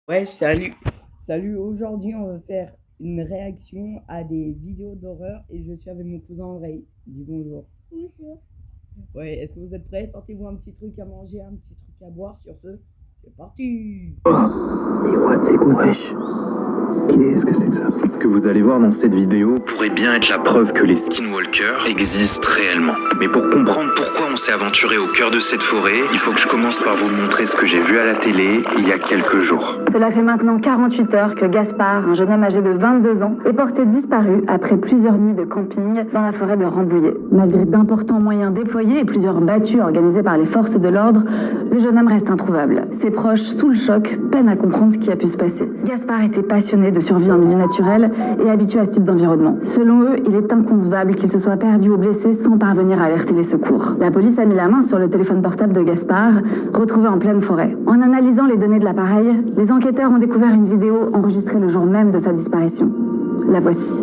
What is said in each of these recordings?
Ouais, salut. Salut, aujourd'hui on va faire une réaction à des vidéos d'horreur et je suis avec mon cousin André. Dis bonjour. Bonjour. Ouais, est-ce que vous êtes prêts? Sortez-vous un petit truc à manger, un petit truc à boire sur ce. C'est parti. Et what, c'est quoi ça? Wesh. Qu'est-ce que c'est que ça? Ce que vous allez voir dans cette vidéo pourrait bien être la preuve que les skinwalkers existent réellement. Mais pour comprendre pourquoi on s'est aventuré au cœur de cette forêt, il faut que je commence par vous montrer ce que j'ai vu à la télé il y a quelques jours. Cela fait maintenant 48 heures que Gaspard, un jeune homme âgé de 22 ans, est porté disparu après plusieurs nuits de camping dans la forêt de Rambouillet. Malgré d'importants moyens déployés et plusieurs battues organisées par les forces de l'ordre, le jeune homme reste introuvable. Ses proches, sous le choc, peinent à comprendre ce qui a pu se passer. Gaspard était passionné de survie en milieu naturel et habitué à ce type d'environnement. Selon eux, il est inconcevable qu'il se soit perdu ou blessé sans parvenir à alerter les secours. La police a mis la main sur le téléphone portable de Gaspard, retrouvé en pleine forêt. En analysant les données de l'appareil, les enquêteurs ont découvert une vidéo enregistrée le jour même de sa disparition. La voici.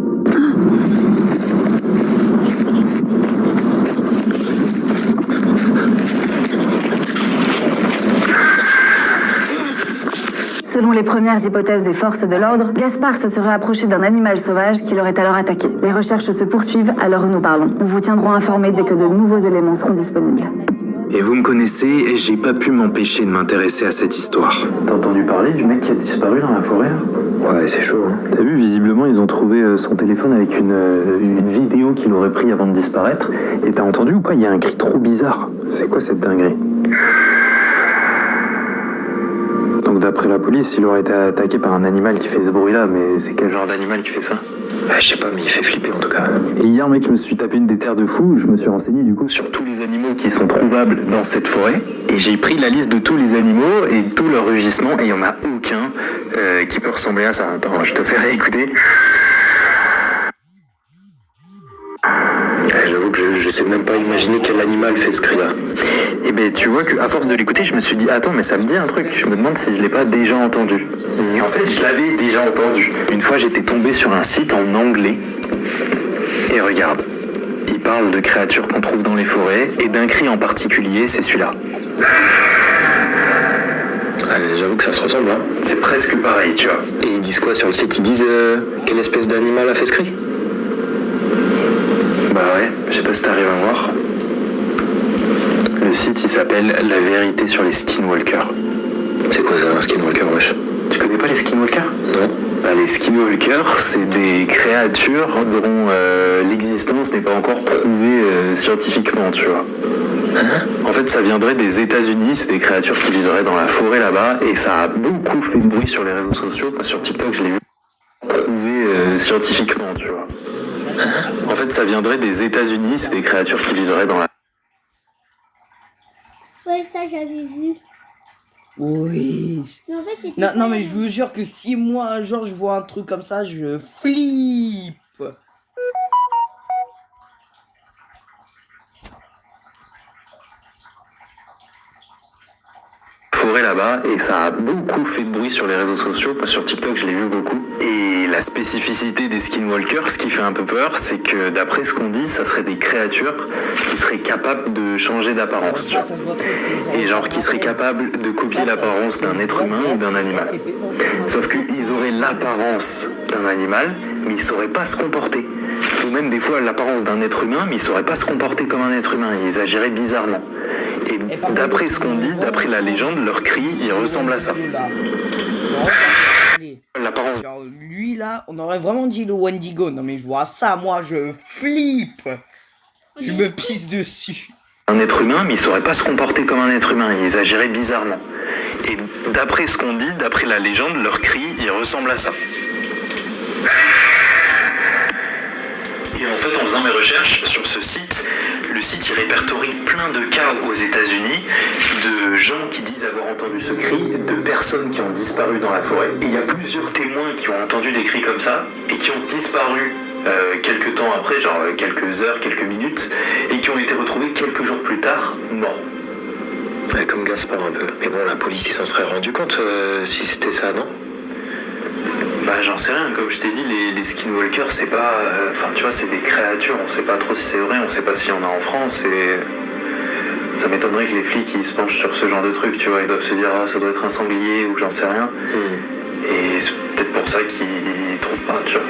Selon les premières hypothèses des forces de l'ordre, Gaspard se serait approché d'un animal sauvage qui l'aurait alors attaqué. Les recherches se poursuivent à l'heure où nous parlons. Nous vous tiendrons informés dès que de nouveaux éléments seront disponibles. Et vous me connaissez et j'ai pas pu m'empêcher de m'intéresser à cette histoire. T'as entendu parler du mec qui a disparu dans la forêt là? Ouais, c'est chaud, hein. T'as vu, visiblement, ils ont trouvé son téléphone avec une vidéo qu'il aurait pris avant de disparaître. Et t'as entendu ou pas? Il y a un cri trop bizarre. C'est quoi cette dinguerie? Donc d'après la police, il aurait été attaqué par un animal qui fait ce bruit-là, mais c'est quel genre d'animal qui fait ça? Je sais pas, mais il fait flipper en tout cas. Et hier, mec, je me suis tapé une déterre de fou, je me suis renseigné du coup sur tous les animaux qui sont trouvables dans cette forêt. Et j'ai pris la liste de tous les animaux et tous leurs rugissements, et il y en a aucun qui peut ressembler à ça. Attends, je te fais réécouter. J'avoue que je sais même pas imaginer quel animal fait ce cri-là. Et ben tu vois qu'à force de l'écouter, je me suis dit attends, mais ça me dit un truc. Je me demande si je l'ai pas déjà entendu. Et en fait, je l'avais déjà entendu. Une fois, j'étais tombé sur un site en anglais. Et regarde, il parle de créatures qu'on trouve dans les forêts et d'un cri en particulier, c'est celui-là. J'avoue que ça se ressemble, hein. C'est presque pareil, tu vois. Et ils disent quoi sur le site? Ils disent quelle espèce d'animal a fait ce cri? Bah ouais, je sais pas si t'arrives à voir. Le site il s'appelle La vérité sur les skinwalkers. C'est quoi ça, un skinwalker, wesh? Tu connais pas les skinwalkers? Non. Bah, les skinwalkers, c'est des créatures dont l'existence n'est pas encore prouvée scientifiquement, tu vois. En fait, ça viendrait des États-Unis, c'est des créatures qui vivraient dans la forêt là-bas, et ça a beaucoup fait de bruit sur les réseaux sociaux. Enfin, sur TikTok, je l'ai vu prouvé scientifiquement, tu vois. En fait, ça viendrait des États-Unis, c'est des créatures qui vivraient dans la... Ouais, ça j'avais vu. Oui. Mais en fait, c'était Non, pas- non, mais je vous jure que si moi un jour je vois un truc comme ça, je flippe. forêt là-bas, et ça a beaucoup fait de bruit sur les réseaux sociaux. Enfin, sur TikTok, je l'ai vu beaucoup. Et la spécificité des skinwalkers, ce qui fait un peu peur, c'est que d'après ce qu'on dit, ça serait des créatures qui seraient capables de changer d'apparence, tu vois. Et genre qui seraient capables de copier l'apparence d'un être humain ou d'un animal. Sauf qu'ils auraient l'apparence d'un animal, mais ils sauraient pas se comporter. Ou même des fois l'apparence d'un être humain, mais ils sauraient pas se comporter comme un être humain. Ils agiraient bizarrement. Et d'après ce qu'on dit, d'après la légende, leur cri, il ressemble à ça. L'apparence. Genre, lui là, on aurait vraiment dit le Wendigo. Non mais je vois ça, moi je flippe. Je me pisse dessus. Un être humain, mais ils sauraient pas se comporter comme un être humain. Ils agiraient bizarrement. Et d'après ce qu'on dit, d'après la légende, leur cri, il ressemble à ça. Et en fait, en faisant mes recherches sur ce site, le site il répertorie plein de cas aux États-Unis de gens qui disent avoir entendu ce cri, de personnes qui ont disparu dans la forêt. Et il y a plusieurs témoins qui ont entendu des cris comme ça et qui ont disparu quelques temps après, genre quelques heures, quelques minutes, et qui ont été retrouvés quelques jours plus tard, morts. Ouais, comme Gaspard un peu. Mais bon, la police, ils s'en seraient rendu compte si c'était ça, non? Bah j'en sais rien, comme je t'ai dit, les skinwalkers c'est pas... Enfin tu vois, c'est des créatures, on sait pas trop si c'est vrai, on sait pas s'il y en a en France, et... Ça m'étonnerait que les flics ils se penchent sur ce genre de truc, tu vois. Ils doivent se dire, ah, ça doit être un sanglier ou j'en sais rien. Et c'est peut-être pour ça qu'ils trouvent pas, tu vois.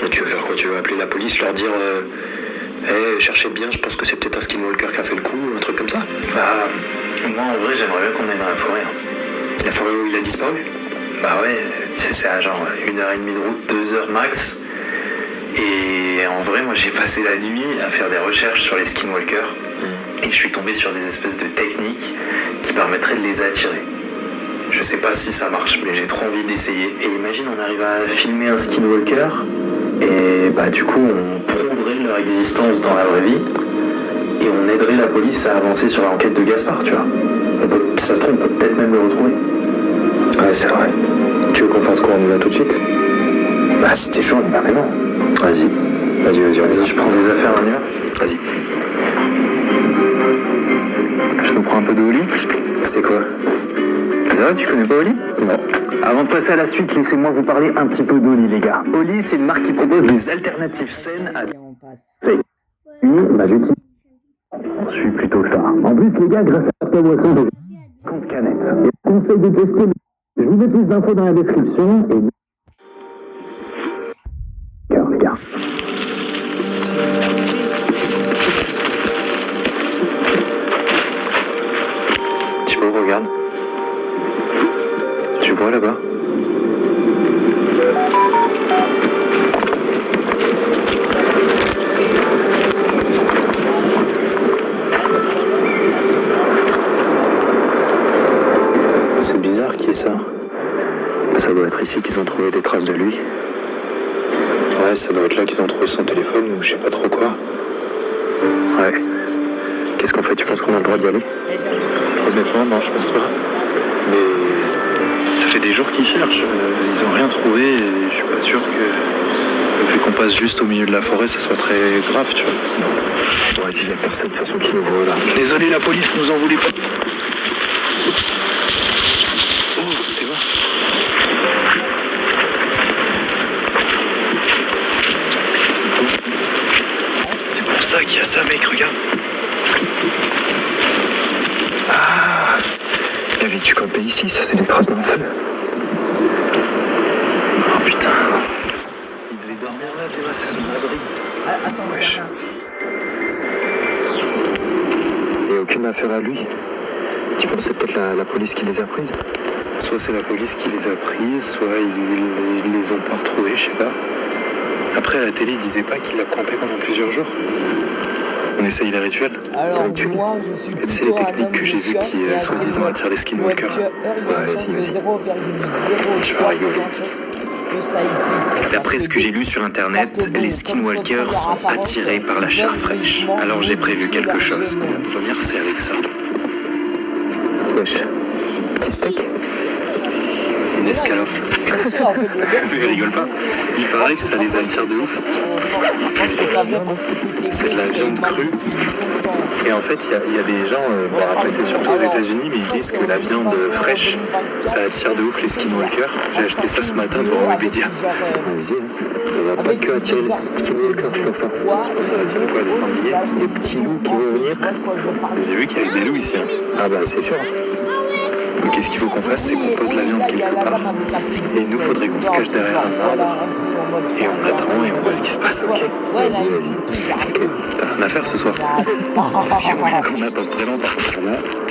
Et tu veux faire quoi? Tu veux appeler la police, leur dire cherchez bien, je pense que c'est peut-être un skinwalker qui a fait le coup, un truc comme ça? Bah, moi en vrai, j'aimerais bien qu'on aille dans la forêt. La forêt où il a disparu? Bah ouais, c'est à genre 1h30 de route, 2h max. Et en vrai, moi j'ai passé la nuit à faire des recherches sur les skinwalkers. Et je suis tombé sur des espèces de techniques qui permettraient de les attirer. Je sais pas si ça marche, mais j'ai trop envie d'essayer. Et imagine, on arrive à filmer un skinwalker, et bah du coup, on prouverait leur existence dans la vraie vie, et on aiderait la police à avancer sur l'enquête de Gaspard, tu vois. Ça se trouve, on peut peut-être même le retrouver. Ouais, c'est vrai. Tu veux qu'on fasse quoi? On y va tout de suite? Bah, si t'es chaud, on y va maintenant. Vas-y, je prends des affaires, on y va. Vas-y. Je nous prends un peu de Oli. C'est quoi? Ça va, tu connais pas Oli? Non. Avant de passer à la suite, laissez-moi vous parler un petit peu d'Oli, les gars. Oli, c'est une marque qui propose des alternatives saines à... Et on passe. Oui, bah j'utilise. Je suis plutôt que ça. En plus, les gars, grâce à certaines boissons, j'ai compte canette. Et je conseille de tester. Je vous mets plus d'infos dans la description et... Cœur, les gars. Thibaut, regarde. Tu vois là-bas? C'est bizarre qu'il y ait ça. Ça doit être ici qu'ils ont trouvé des traces de lui. Ouais, ça doit être là qu'ils ont trouvé son téléphone ou je sais pas trop quoi. Ouais. Qu'est-ce qu'on fait? Tu penses qu'on a le droit d'y aller? Honnêtement, non, je pense pas. Mais ça fait des jours qu'ils cherchent. Ils ont rien trouvé et je suis pas sûr que le fait qu'on passe juste au milieu de la forêt, ça soit très grave, tu vois. Ouais, il y a personne de toute façon qui nous voit là. Désolé, la police nous en voulait pas. Oh, t'es là. C'est pour ça qu'il y a ça, mec, regarde. Ah, il avait dû camper ici, ça c'est des traces d'un feu. Oh putain. Il devait dormir là, tu vois, c'est son abri. Attends, Wesh. Et aucune affaire à lui. Tu penses que c'est peut-être la police qui les a prises? Soit c'est la police qui les a prises, soit ils les ont pas retrouvées, je sais pas. Après, à la télé, ils disaient pas qu'il a campé pendant plusieurs jours. On essaye les rituels. Alors, moi, je suis Et c'est les techniques que j'ai vues qui soi-disant attirent les skinwalkers. Ouais, vas-y. Tu vas rigoler. D'après ce que j'ai lu sur internet, les skinwalkers sont attirés par la chair fraîche. Alors j'ai prévu quelque chose. Première, c'est avec ça. Wesh. Petit steak? C'est une escalope. Mais rigole pas. Il paraît que ça les attire de ouf. C'est de la viande crue. Et en fait, il y a des gens, bon après c'est surtout aux États-Unis, mais ils disent que la viande fraîche, ça attire de ouf les skinwalkers. J'ai acheté ça ce matin devant Wikipédia. Vas-y, hein. Ça va pas que attirer les skinwalkers, je pense. Quoi, les sangliers? Les petits loups qui vont venir. J'ai vu qu'il y avait des loups ici. Hein. Ah bah c'est sûr. Donc qu'est-ce qu'il faut qu'on fasse? C'est qu'on pose la viande quelque part. Et nous, faudrait qu'on se cache derrière un arbre. Et on attend et on voit ce qui se passe, ok? Vas-y. Ok. T'as rien à faire ce soir? Parce qu'il y a moyen qu'on attende très longtemps.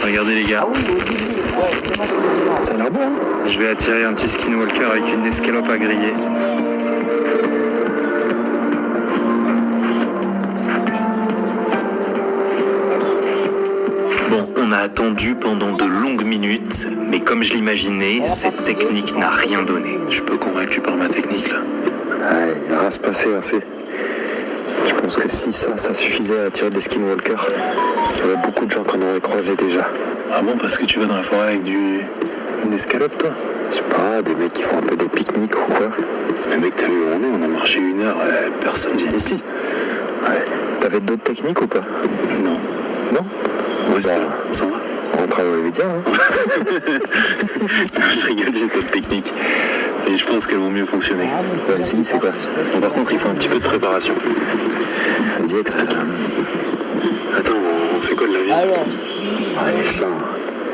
Regardez les gars. Ça a l'air bon, hein? Je vais attirer un petit skinwalker avec une escalope à griller. Bon, on a attendu pendant de longues minutes, mais comme je l'imaginais, cette technique n'a rien donné. Je suis peu convaincu par ma technique là. Ouais, il va se passer assez. Je pense que si ça suffisait à attirer des skinwalkers, il y aurait beaucoup de gens qu'on aurait croisé déjà. Ah bon, parce que tu vas dans la forêt avec une escalope toi? Je sais pas, des mecs qui font un peu des pique-niques ou quoi. Mais mec, t'as vu où on a marché 1 heure, personne vient ici. Ouais. T'avais d'autres techniques ou pas? Non. Non? Ouais, c'est là, on s'en va. On rentre à Wikipédia, hein? Je rigole, j'ai d'autres techniques. Et je pense qu'elles vont mieux fonctionner. Vas-y, c'est quoi? Bon, par contre, il faut un petit peu de préparation. Vas-y, explique. Attends, fais quoi de la vie? Alors, si. Allez, ça.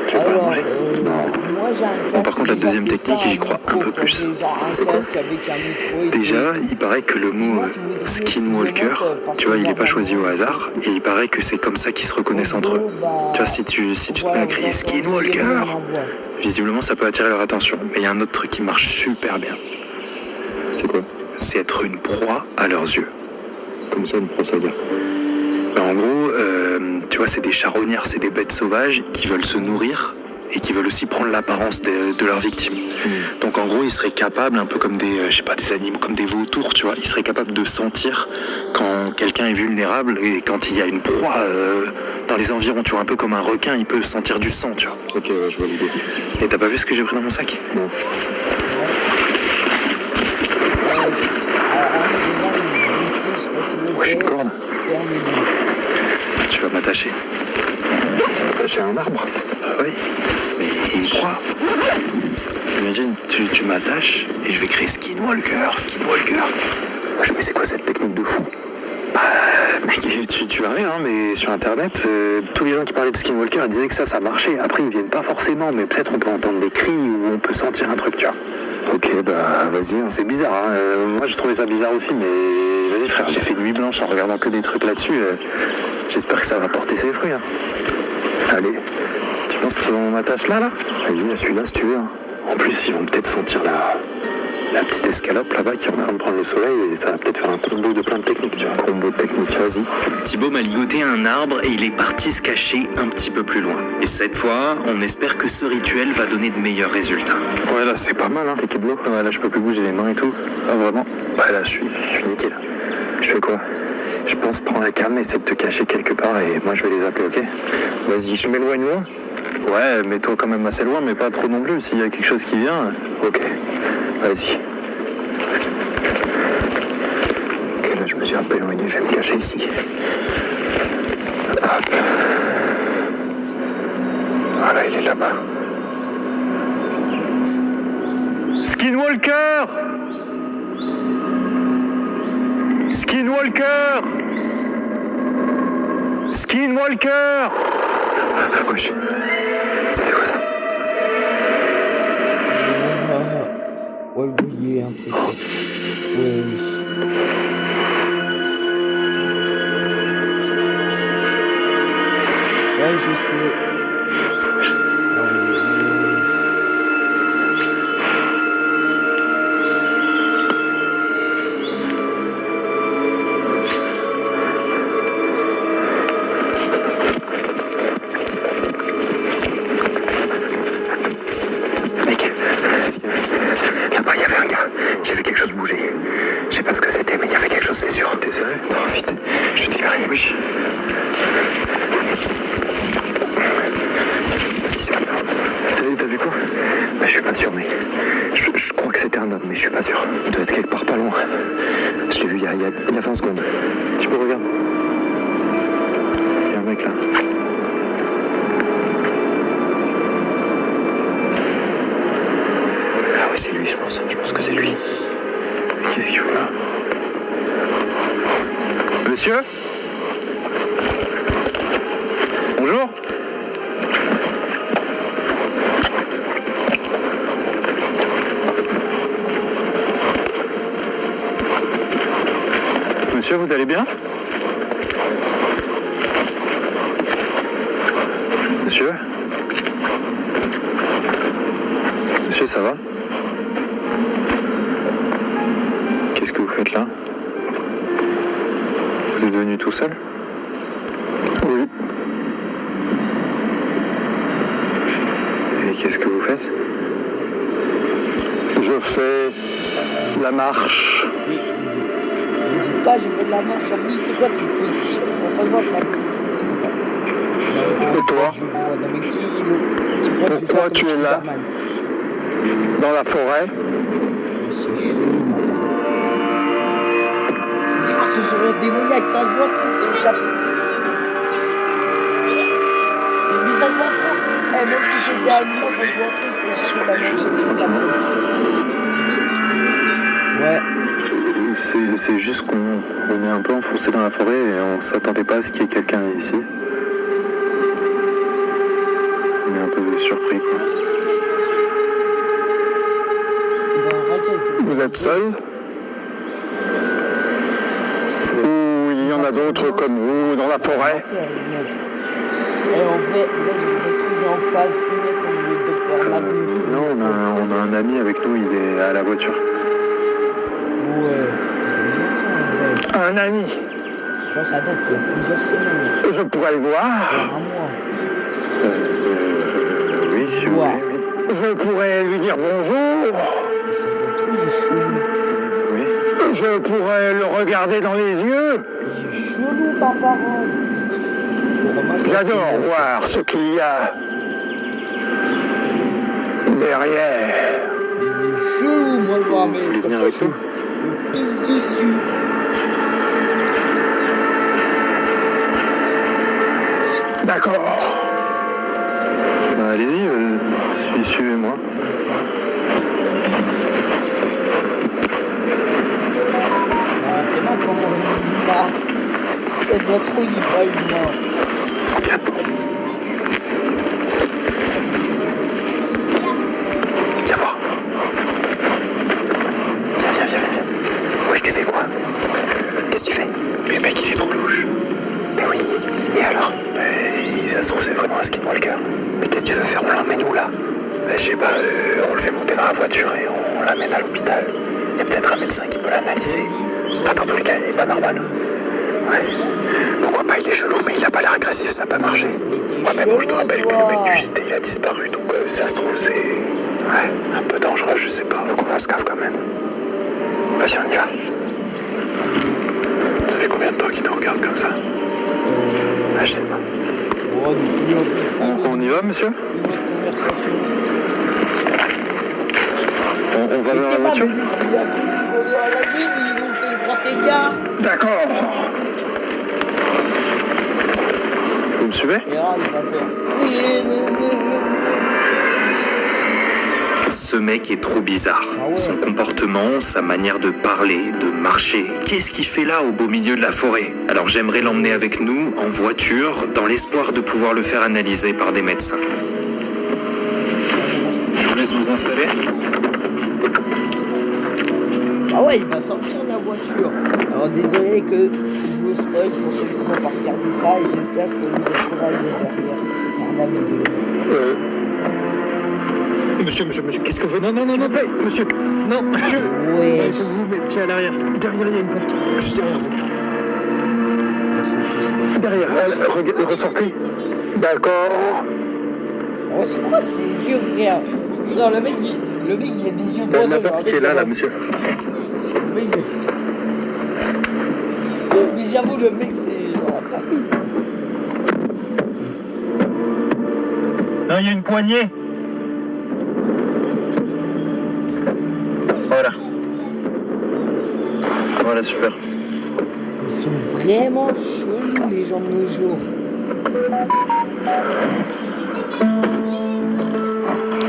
Tu veux pas la Alors, manger? Non. moi j'ai un casque. Bon, par contre, la mais deuxième ça, c'est technique, pas j'y crois un peu plus. C'est quoi? Avec un micro et Déjà, tout. il paraît que le mot skinwalker, tu vois, il n'est pas choisi au hasard. Et il paraît que c'est comme ça qu'ils se reconnaissent entre eux. Tu vois, si tu te mets à crier skinwalker, visiblement ça peut attirer leur attention. Mais il y a un autre truc qui marche super bien. C'est quoi? C'est être une proie à leurs yeux. Comme ça, une proie, ça veut dire? Ben, en gros, tu vois, c'est des charognards, c'est des bêtes sauvages qui veulent se nourrir et qui veulent aussi prendre l'apparence de leurs victimes. Donc en gros, ils seraient capables, un peu comme des, je sais pas, des animaux, comme des vautours, tu vois, ils seraient capables de sentir quand quelqu'un est vulnérable et quand il y a une proie dans les environs, tu vois, un peu comme un requin, il peut sentir du sang, tu vois. Ok, ouais, je vois l'idée. Et t'as pas vu ce que j'ai pris dans mon sac? Non. Ouais, j'ai une corde. Tu vas m'attacher. M'attacher à un arbre? Ah oui. Mais une proie. Imagine, tu m'attaches et je vais créer skinwalker. Mais c'est quoi cette technique de fou? Bah, mec, tu vas rire, hein, mais sur internet, tous les gens qui parlaient de skinwalker disaient que ça marchait. Après, ils viennent pas forcément, mais peut-être on peut entendre des cris ou on peut sentir un truc, tu vois. Ok, bah vas-y. Hein. C'est bizarre, hein. Moi j'ai trouvé ça bizarre aussi, mais vas-y frère, j'ai fait une nuit blanche en regardant que des trucs là-dessus. J'espère que ça va porter ses fruits. Hein. Allez, tu penses qu'ils vont m'attacher là? Vas-y, à celui-là si tu veux. Hein. En plus, ils vont peut-être sentir la petite escalope là-bas qui est en train de prendre le soleil et ça va peut-être faire un combo de plein de techniques, tu vois. Combo de techniques, vas-y. Thibaut m'a ligoté un arbre et il est parti se cacher un petit peu plus loin. Et cette fois, on espère que ce rituel va donner de meilleurs résultats. Ouais, là, c'est pas mal, hein. T'es bleu. Ouais, là, je peux plus bouger les mains et tout. Ah, vraiment? Ouais, là, je suis nickel. Je fais quoi? Je pense prends la cam, essaie de te cacher quelque part et moi, je vais les appeler, ok? Vas-y, je m'éloigne loin? Ouais, mets-toi quand même assez loin, mais pas trop non plus. S'il y a quelque chose qui vient, ok. Vas-y. Ok, là je me suis un peu éloigné, je vais me cacher ici. Hop. Voilà, il est là-bas. Skinwalker! Skinwalker! Skinwalker! Wesh. C'était quoi ça? Ouais, le bouillier, un peu. Ouais. Ouais, je sais. Il y a 20 secondes. Tu peux regarder. Il y a un mec là. Ah oui, c'est lui, je pense. Je pense que c'est lui. Qu'est-ce qu'il faut là? Monsieur? Bonjour? Monsieur, vous allez bien? Monsieur? Monsieur, ça va? Qu'est-ce que vous faites là? Vous êtes venu tout seul? Oui. Et qu'est-ce que vous faites? Je fais la marche. Pas, j'ai fait de la marche. En plus, c'est quoi cette position? Ça se voit, ça. Et toi? Pourquoi tu es là? Dans la forêt? C'est quoi ce sourire démoniaque? Ça se voit trop, c'est échappé. Mais ça se voit trop. Eh, même si j'étais à moi, ça se voit trop, c'est échappé ta main. Ouais. C'est juste qu'on est un peu enfoncé dans la forêt et on s'attendait pas à ce qu'il y ait quelqu'un ici. Vous êtes seul? Ou il y en a d'autres comme vous dans la forêt? Et en vrai, là, je me retrouve en phase unique comme le docteur Magnus. Non, on a un ami avec nous, il est à la voiture. Ouais. Un ami? Je pense à date, il y a plusieurs semaines. Je pourrais le voir? Voire un mois. Oui, si vous voulez, oui. Je pourrais lui dire bonjour? Il est chelou. Oui. Je pourrais le regarder dans les yeux? Il est chelou, par parole. J'adore voir ce qu'il y a derrière. Il est chelou, moi, je vois, mais Vous voulez comme venir ça, avec je nous? me pisse dessus. D'accord. Bah, allez-y, suivez-moi. Ah, t'es mal comment il marche. Ça doit trop, il est pas humain. Viens voir. Viens. Wesh, tu fais quoi? Qu'est-ce que tu fais? Mais mec, il est trop louche. Mais oui. Et alors? Ça se trouve, c'est vraiment un skinwalker. Mais qu'est-ce que tu veux faire? On l'emmène où là? Je sais pas, on le fait monter dans la voiture et on l'amène à l'hôpital. Il y a peut-être un médecin qui peut l'analyser. Enfin, dans tous les cas, il est pas normal. Ouais. Pourquoi pas? Il est chelou, mais il a pas l'air agressif, ça peut marcher. Ouais, mais bon, je te rappelle que le mec du JT, il a disparu, donc ça se trouve, c'est... Ouais, un peu dangereux, je sais pas. Faut qu'on fasse gaffe quand même. Vas-y, on y va. Ça fait combien de temps qu'il nous regarde comme ça? Je sais pas. On y va, monsieur? On va vers la voiture? D'accord. Vous me suivez? Ce mec est trop bizarre. Son comportement, sa manière de parler, de marcher. Qu'est-ce qu'il fait là au beau milieu de la forêt? Alors j'aimerais l'emmener avec nous, en voiture, dans l'espoir de pouvoir le faire analyser par des médecins. Je vous laisse vous installer. Ah ouais, il va sortir de la voiture. Alors désolé que je vous spoil pour ceux qui n'ont pas regardé ça et j'espère que vous êtes courageux derrière la vidéo. Monsieur, qu'est-ce que vous... Non, s'il vous plaît, monsieur. Non, monsieur. Ouais. Il faut que vous vous mettiez à l'arrière. Derrière, il y a une porte. Juste derrière vous. Derrière, ressortez. D'accord. Oh, c'est quoi ces yeux, frère? Non, le mec, il a des yeux La d'oiseau. porte qui est là, monsieur. Le mec, mais j'avoue, le mec, c'est genre à Paris. Non, il y a une poignée. Voilà, super. Ils sont vraiment chelous, les gens de nos jours.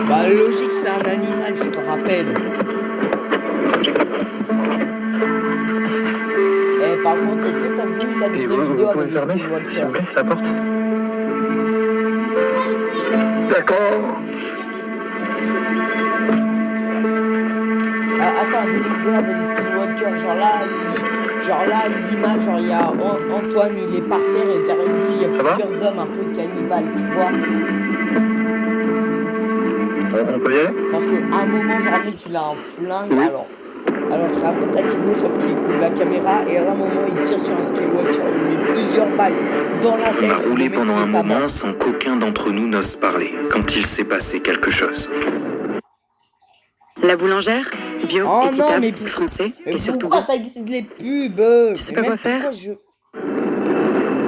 Bah, logique, c'est un animal, je te rappelle. Eh, par contre, est-ce que t'as vu la Et vidéo vous pouvez avec fermer, Steve s'il vous Walker? plaît, la porte? D'accord. Attends, j'ai une vidéo avec Steve Walker, genre là, l'image, genre il y a Antoine, il est par terre et derrière lui, il y a plusieurs hommes un peu cannibales, tu vois. On peut y aller? Parce qu'à un moment, genre, le mec, il a un flingue, Oui. alors c'est un peu Thibaut, sauf qu'il coupe la caméra, et à un moment, il tire sur un Skywalker, il met plusieurs balles dans la tête. On a roulé le mec, pendant il un est pas moment mort. sans qu'aucun d'entre nous n'ose parler, quand il s'est passé quelque chose. La boulangère, bio, Oh non, équitable, mais français Mais et surtout pourquoi bon. ça existe les pubs? Tu sais Mais pas même quoi faire? pourquoi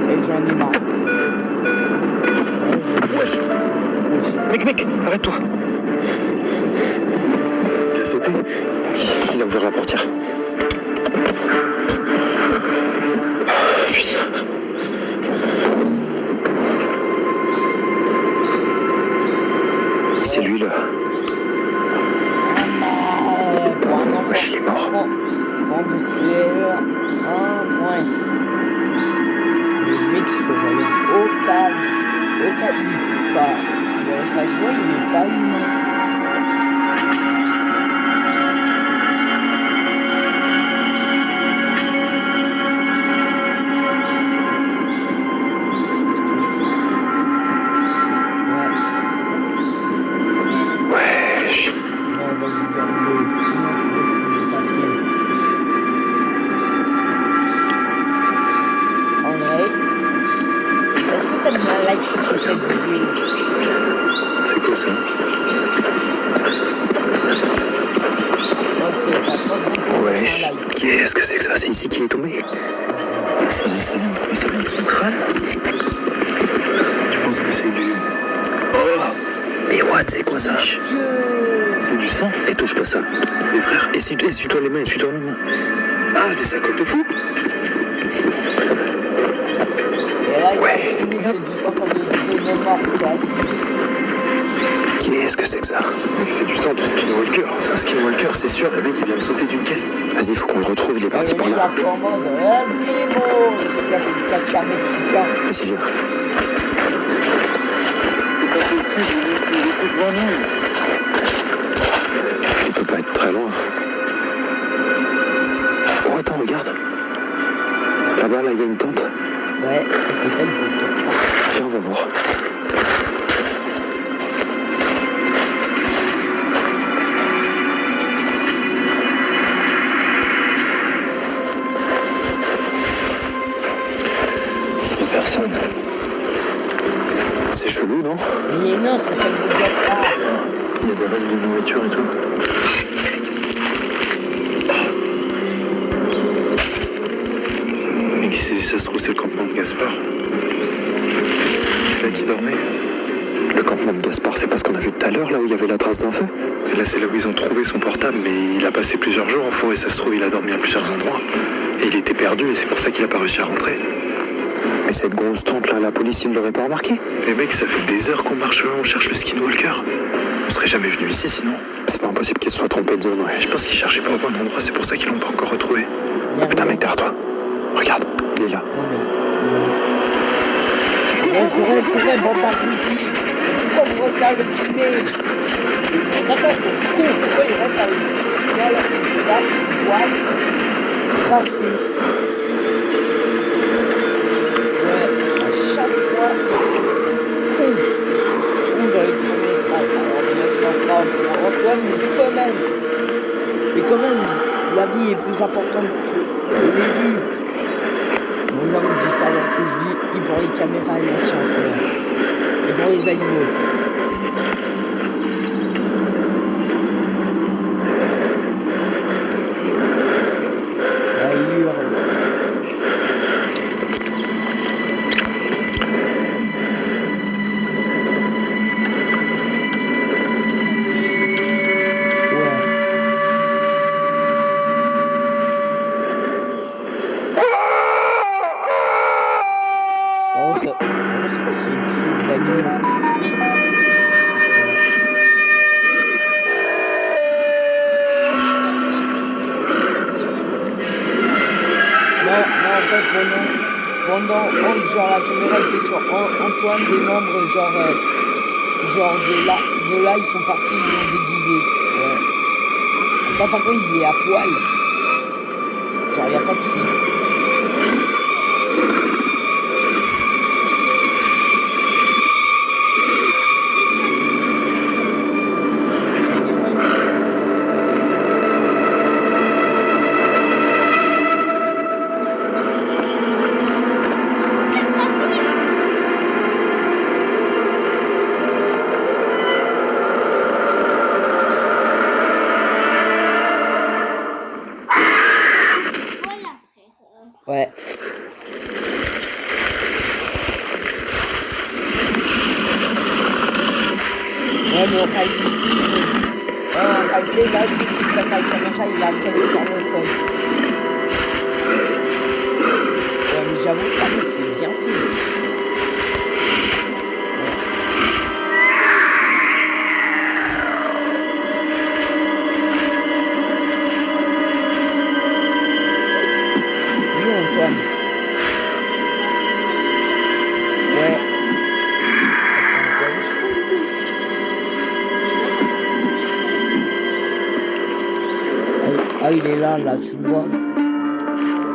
Et j'en ai marre. Wesh. Mec, arrête-toi. Il a sauté. Il a ouvert la portière. C'est lui là. Pour un enfant. Wesh, il est mort. Vent de ciel, un point. Le mec se relève au calme, il est pas. Ça se voit, il n'est pas humain. Wesh, qu'est-ce que c'est que ça? C'est ici qu'il est tombé. Ça vient de son crâne. Je pense que c'est du... Oh! Mais what, c'est quoi ça? C'est du sang. Et touche pas ça. Mais frère, essuie-toi les mains, essuie-toi les mains. Ah, mais ça colle de fou. Et là, il a fini, c'est du sang comme des morts, c'est acide. Qu'est-ce que c'est que ça? C'est du sang de Skinwalker. C'est un Skinwalker, c'est sûr. Le mec, il vient de sauter d'une caisse. Vas-y, faut qu'on le retrouve, il est parti par là. Il est en mode, primo. Il a fait du catcheur mexicain. Vas-y, viens. Il peut pas être très loin. Oh, attends, regarde. Là-bas, là, il y a une tente. Ouais, c'est ça, il faut que tu fasses. Viens, on va voir. Personne. C'est chelou, non? Mais non, c'est celle de Gaspard. Il y a des restes de nourriture et tout. Mais ça se trouve, c'est le campement de Gaspard. C'est là qu'il dormait. Le campement de Gaspard, c'est pas ce qu'on a vu tout à l'heure, là où il y avait la trace d'un feu? Et là, c'est là où ils ont trouvé son portable, mais il a passé plusieurs jours en forêt, ça se trouve, il a dormi à plusieurs endroits. Et il était perdu, et c'est pour ça qu'il a pas réussi à rentrer. Mais cette grosse tente là, la police, il ne l'aurait pas remarqué? Mais mec, ça fait des heures qu'on marche, on cherche le Skinwalker. On serait jamais venu ici sinon. C'est pas impossible qu'il se soit trompé de zone, ouais. Je pense qu'il cherchait pas au bon endroit, c'est pour ça qu'ils l'ont pas encore retrouvé. Putain mec, derrière toi. Regarde, il est là. Courez, bon d'abrutis. Pourquoi vous restez à le filmer? D'accord, c'est cool. Pourquoi il reste à le filmer? Ça, c'est... Chaque fois, con dans les courts-métrages. Alors, Antoine, mais quand même, la vie est plus importante que le début. Mon homme dit ça alors que je dis, il prend les caméras et la science, et pour les animaux. Il hurle. Pendant genre la caméra était sur Antoine, des membres genre de là ils sont partis, ils l'ont déguisé. Ouais. Ça par contre il est à poil. Genre il n'y a pas de slip. Ouais. Ouais, mais en réalité, là, si tu prends la caméra, il a fait sur le sol. Ouais, mais j'avoue, c'est bien fait. Antoine. Ouais. Ah, il est là, tu le vois.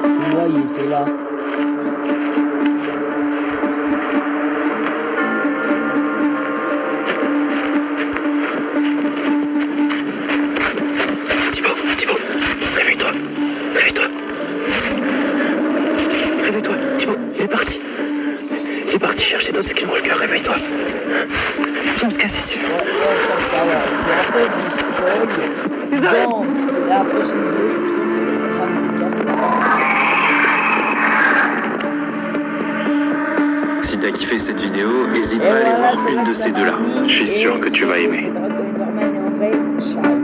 Tu vois, il était là. Thibaut, réveille-toi. Réveille-toi, Thibaut, il est parti. Il est parti chercher d'autres Skinwalker, réveille-toi. Viens, on se casse ici. Ouais. Et après, il spoil. Dans la prochaine vidéo, il trouve kiffé cette vidéo, n'hésite pas à aller voir une de ces deux-là. Je suis sûr que tu vas aimer. Draco et Norman et André, ciao.